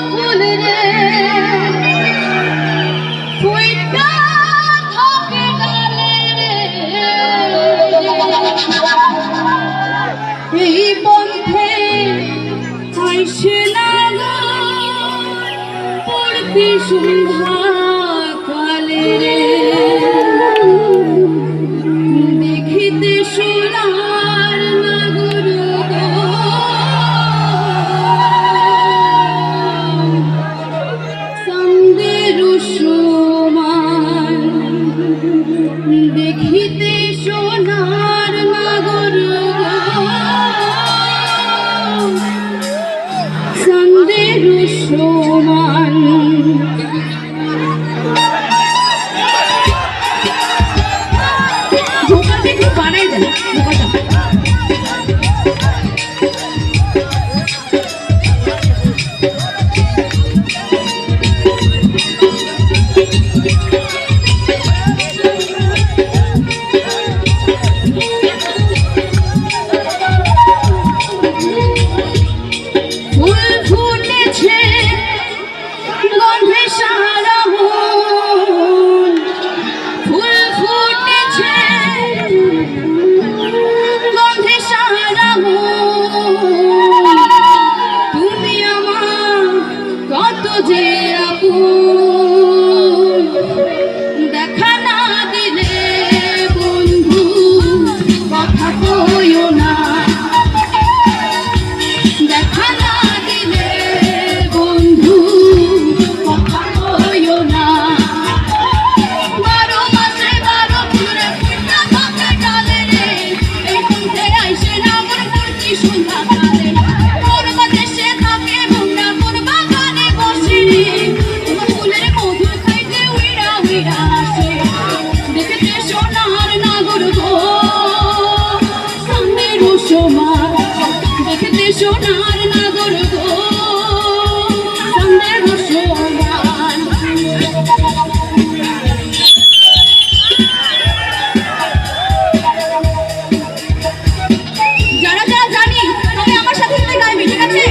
ফুল রে ফুইটা থাকে ডালে রে এই পথে আইসে না পড়তি সন্ধ্যা কালে রে দেখিতে সোনার নাগর সন্দের সমান দেখিতে সোনার নাগর সন্দের সমান বানাই দেন ফুল ফুটেছে গন্ধে সারা মন ফুল ফুটেছে গন্ধে সারা মন তুমি আমার কত যে আপন দেখা না দিলে বন্ধু কথা কইও না দেখা না দিলে বন্ধু কথা কইও না 12 মাসে 12 ফুলে ফুটা থাকে ডালে রে এই পথে আইসে না আমার পড়তি সন্ধ্যা কালে মোর দেশে থাকে মোরা মোর বাগানে বসে রে তোমার ফুলের মধু খাইতে উইরা উইরা আসে দেখতে সোনার নাগর গো সন্দের সমান দেখতে সোনার নাগর গো সন্দের সমান যারা যারা জানি তবে আমার সাথে সাথে গাইবি ঠিক আছে।